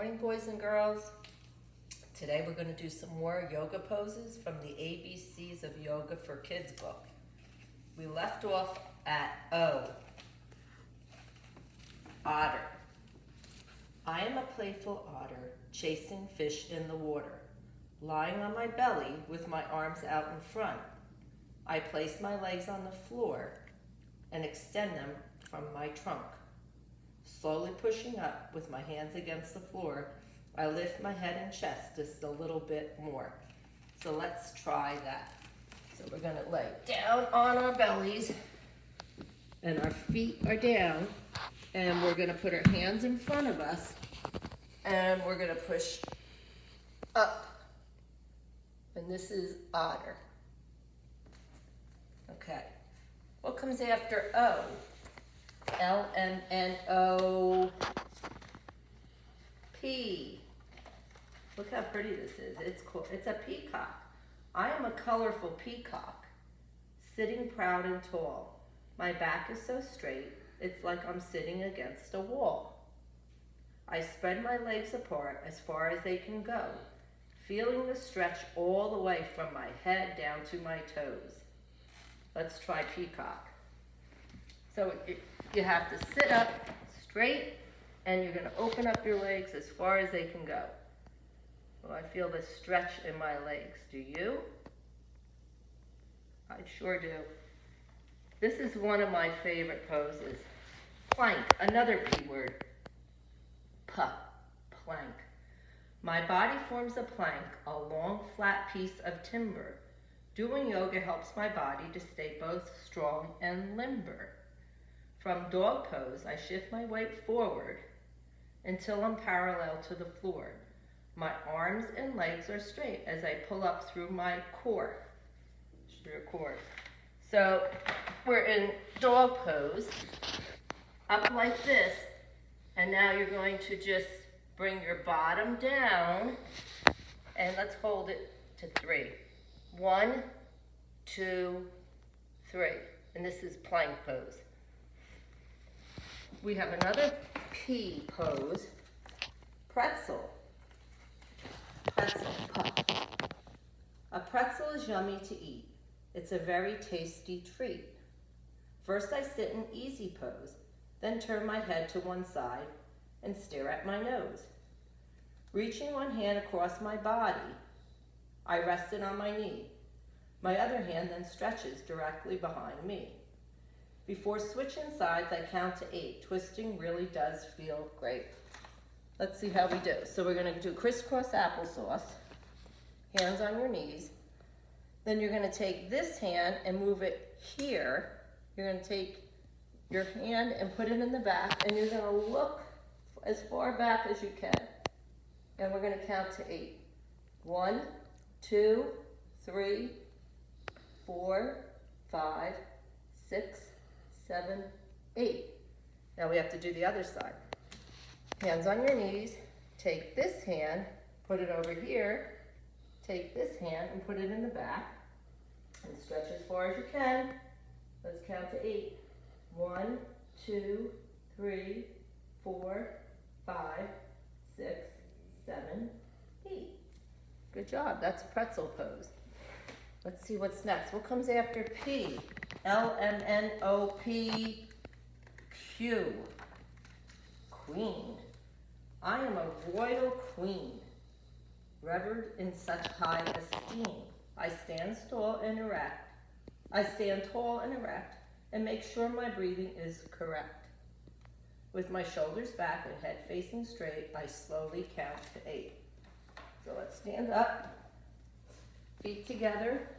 morning, boys and girls. Today we're going to do some more yoga poses from the ABCs of Yoga for Kids book. We left off at O, otter. I am a playful otter chasing fish in the water, lying on my belly with my arms out in front. I place my legs on the floor and extend them from my trunk. Slowly pushing up with my hands against the floor, I lift my head and chest just a little bit more. So let's try that. So we're gonna lay down on our bellies and our feet are down, and we're gonna put our hands in front of us and we're gonna push up. And this is otter. Okay. What comes after O? L-M-N-O-P. Look how pretty this is. It's a peacock. I am a colorful peacock, sitting proud and tall. My back is so straight, it's like I'm sitting against a wall. I spread my legs apart as far as they can go, feeling the stretch all the way from my head down to my toes. Let's try peacock. So you have to sit up straight, and you're going to open up your legs as far as they can go. Well, I feel the stretch in my legs. Do you? I sure do. This is one of my favorite poses. Plank, another P word. Plank. My body forms a plank, a long, flat piece of timber. Doing yoga helps my body to stay both strong and limber. From dog pose, I shift my weight forward until I'm parallel to the floor. My arms and legs are straight as I pull up through my core. So we're in dog pose, up like this, and now you're going to just bring your bottom down, and let's hold it to 3. 1, 2, 3, and this is plank pose. We have another P pose, pretzel. A pretzel is yummy to eat. It's a very tasty treat. First I sit in easy pose, then turn my head to one side and stare at my nose. Reaching one hand across my body, I rest it on my knee. My other hand then stretches directly behind me. Before switching sides, I count to 8. Twisting really does feel great. Let's see how we do. So we're going to do crisscross applesauce, hands on your knees. Then you're going to take this hand and move it here. You're going to take your hand and put it in the back, and you're going to look as far back as you can. And we're going to count to 8. 1, 2, 3, 4, 5, 6, 7, 8. Now we have to do the other side. Hands on your knees, take this hand, put it over here, take this hand and put it in the back, and stretch as far as you can. Let's count to 8. 1, 2, 3, 4, 5, 6, 7, 8. Good job, that's pretzel pose. Let's see what's next. What comes after P? L-M-N-O-P-Q. Queen. I am a royal queen, revered in such high esteem. I stand tall and erect, and make sure my breathing is correct. With my shoulders back and head facing straight, I slowly count to 8. So let's stand up, feet together,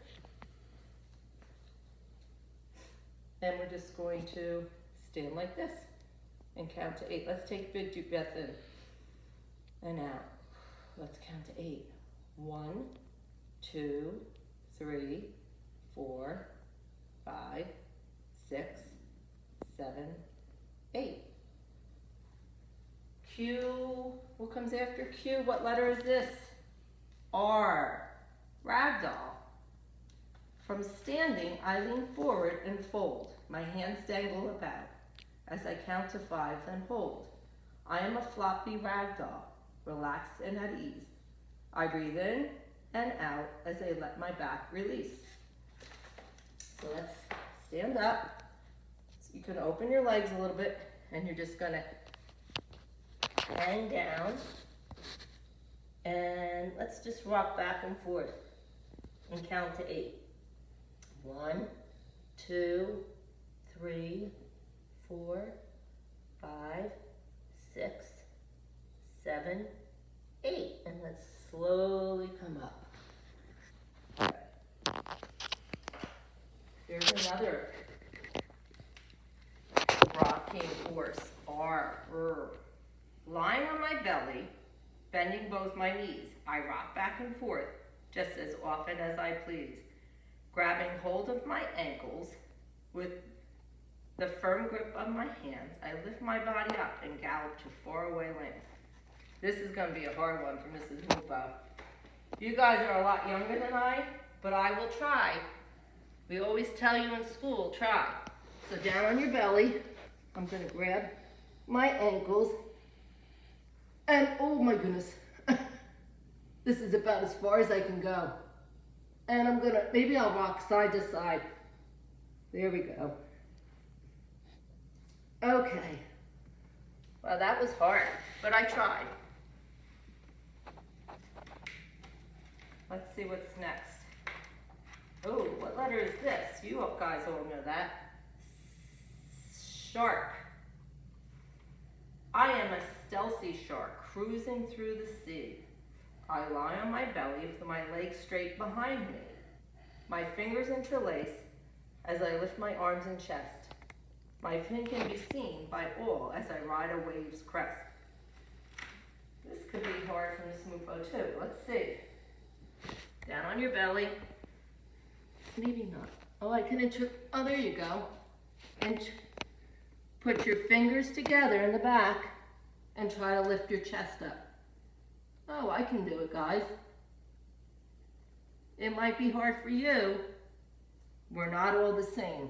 and we're just going to stand like this and count to 8. Let's take a big deep breath in and out. Let's count to 8. 1, 2, 3, 4, 5, 6, 7, 8. Q. What comes after Q? What letter is this? R. Ragdoll. From standing, I lean forward and fold. My hands dangle about. As I count to 5, then hold. I am a floppy rag doll. relaxed and at ease. I breathe in and out as I let my back release. So let's stand up. So you can open your legs a little bit, and you're just gonna hang down. And let's just rock back and forth and count to 8. 1, 2, 3, 4, 5, 6, 7, 8. And let's slowly come up. Okay. Here's another rocking horse, R. Lying on my belly, bending both my knees, I rock back and forth just as often as I please. Grabbing hold of my ankles with the firm grip of my hands, I lift my body up and gallop to faraway lands. This is going to be a hard one for Mrs. Mupo. You guys are a lot younger than I, but I will try. We always tell you in school, try. So down on your belly, I'm going to grab my ankles, and oh my goodness, this is about as far as I can go. And I'm gonna, maybe I'll rock side to side. There we go. Okay. Well, that was hard, but I tried. Let's see what's next. Oh, what letter is this? You guys all know that. Shark. I am a stealthy shark cruising through the sea. I lie on my belly with my legs straight behind me. My fingers interlace as I lift my arms and chest. My fin can be seen by all as I ride a wave's crest. This could be hard for Miss Mupo too. Let's see. Down on your belly. Maybe not. Oh, I can oh, there you go. And put your fingers together in the back and try to lift your chest up. Oh, I can do it, guys. It might be hard for you. We're not all the same.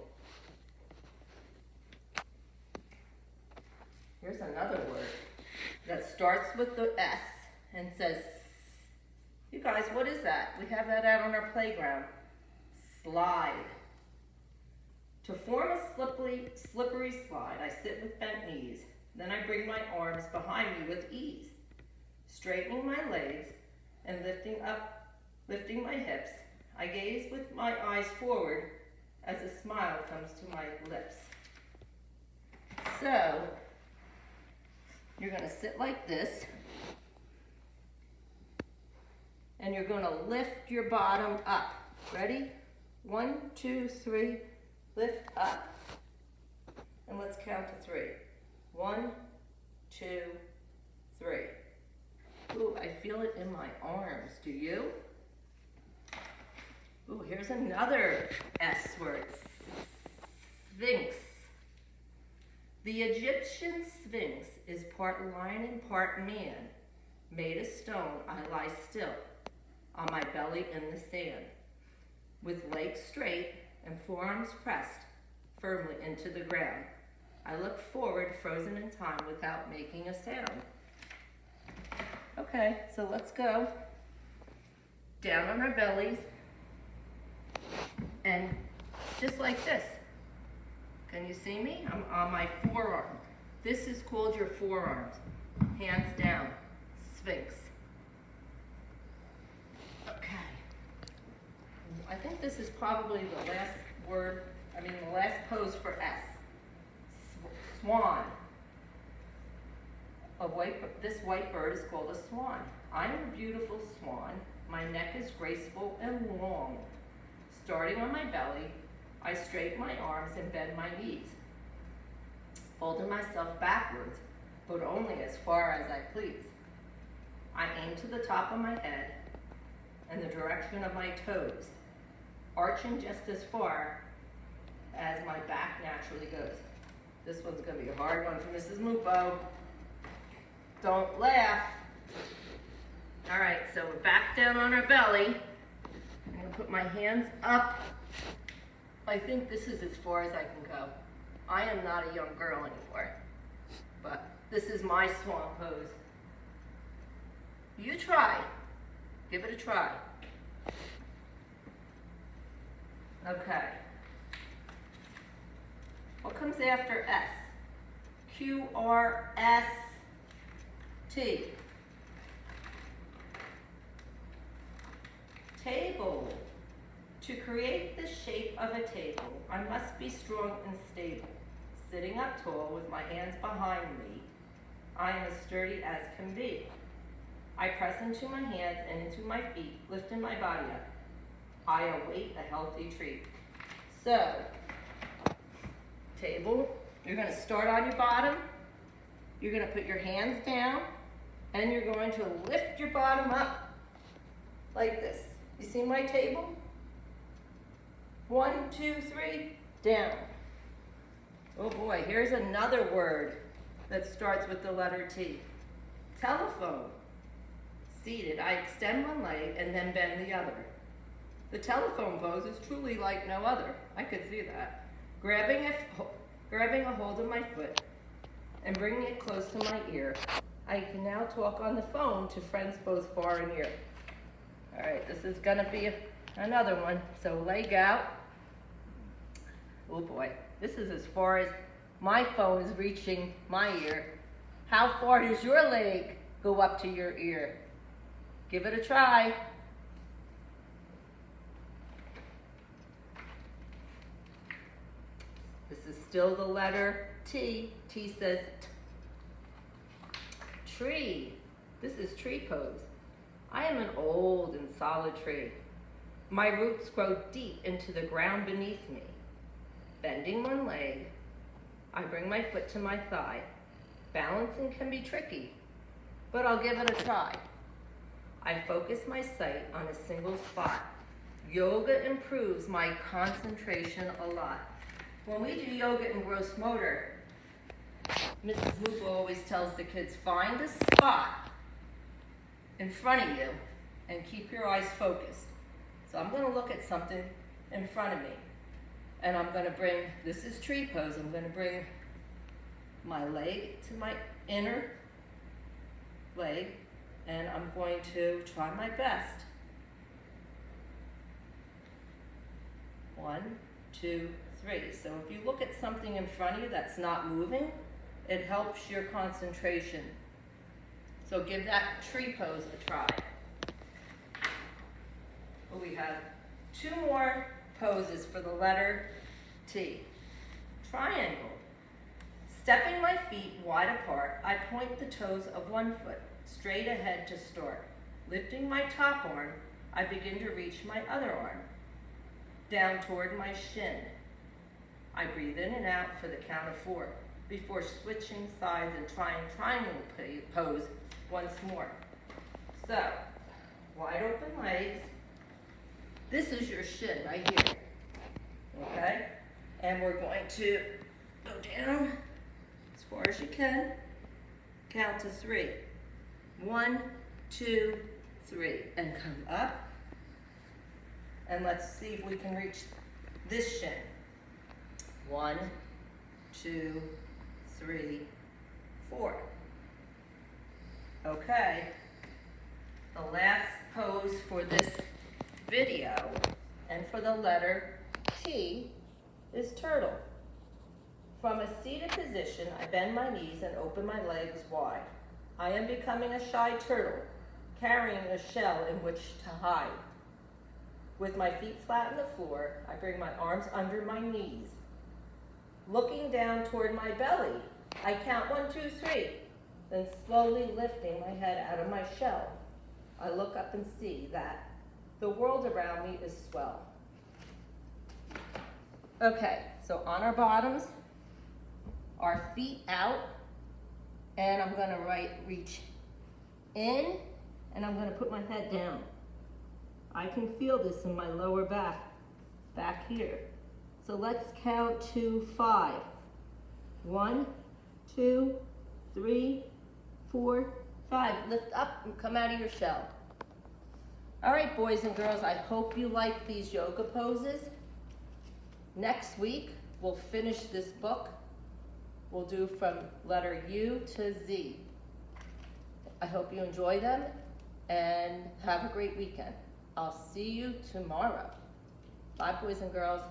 Here's another word that starts with the S and says, you guys, what is that? We have that out on our playground. Slide. To form a slippery slide, I sit with bent knees. Then I bring my arms behind me with ease. Straightening my legs and lifting my hips, I gaze with my eyes forward as a smile comes to my lips. So, you're going to sit like this, and you're going to lift your bottom up. Ready? 1, 2, 3, lift up. And let's count to 3. 1, 2, 3. Ooh, I feel it in my arms. Do you? Ooh, here's another S word. Sphinx. The Egyptian Sphinx is part lion and part man. Made of stone, I lie still, on my belly in the sand, with legs straight and forearms pressed firmly into the ground. I look forward, frozen in time, without making a sound. Okay, so let's go down on our bellies and just like this. Can you see me? I'm on my forearm. This is called your forearms. Hands down, Sphinx. Okay. I think this is probably the last the last pose for S. Swan. This white bird is called a swan. I am a beautiful swan. My neck is graceful and long. Starting on my belly, I straighten my arms and bend my knees, folding myself backwards, but only as far as I please. I aim to the top of my head and the direction of my toes, arching just as far as my back naturally goes. This one's going to be a hard one for Mrs. Mupo. Don't laugh. All right, so we're back down on our belly. I'm going to put my hands up. I think this is as far as I can go. I am not a young girl anymore, but this is my swan pose. You try. Give it a try. Okay. What comes after S? Q-R-S-T. Table. To create the shape of a table, I must be strong and stable. Sitting up tall with my hands behind me, I am as sturdy as can be. I press into my hands and into my feet, lifting my body up. I await a healthy treat. So, table, you're going to start on your bottom. You're going to put your hands down, and you're going to lift your bottom up like this. You see my table? 1, 2, 3, down. Oh boy, here's another word that starts with the letter T. Telephone. Seated, I extend one leg and then bend the other. The telephone pose is truly like no other. I could see that. Grabbing a hold of my foot and bringing it close to my ear, I can now talk on the phone to friends both far and near. All right, this is gonna be another one. So leg out. Oh boy, this is as far as my phone is reaching my ear. How far does your leg go up to your ear? Give it a try. This is still the letter T. T says T. Tree. This is tree pose. I am an old and solid tree. My roots grow deep into the ground beneath me. Bending one leg, I bring my foot to my thigh. Balancing can be tricky, but I'll give it a try. I focus my sight on a single spot. Yoga improves my concentration a lot. When we do yoga in gross motor, Mrs. Hooper always tells the kids, find a spot in front of you and keep your eyes focused. So I'm going to look at something in front of me. And I'm going to bring, this is tree pose, I'm going to bring my leg to my inner leg, and I'm going to try my best. 1, 2, 3. So if you look at something in front of you that's not moving, it helps your concentration. So give that tree pose a try. Well, we have 2 more poses for the letter T. Triangle. Stepping my feet wide apart, I point the toes of one foot straight ahead to start. Lifting my top arm, I begin to reach my other arm down toward my shin. I breathe in and out for the count of 4 before switching sides and trying triangle pose once more. So, wide open legs. This is your shin right here. Okay? And we're going to go down as far as you can. Count to 3. 1, 2, 3. And come up. And let's see if we can reach this shin. 1, 2, 3, 4. Okay. The last pose for this video and for the letter T is turtle. From a seated position, I bend my knees and open my legs wide. I am becoming a shy turtle, carrying a shell in which to hide. With my feet flat on the floor, I bring my arms under my knees. Looking down toward my belly, I count 1, 2, 3, then slowly lifting my head out of my shell, I look up and see that the world around me is swell. Okay, so on our bottoms, our feet out, and I'm gonna reach in, and I'm gonna put my head down. I can feel this in my lower back here. So let's count to 5. 1, 2, 3, 4, 5. Lift up and come out of your shell. All right, boys and girls, I hope you like these yoga poses. Next week, we'll finish this book. We'll do from letter U to Z. I hope you enjoy them, and have a great weekend. I'll see you tomorrow. Bye, boys and girls.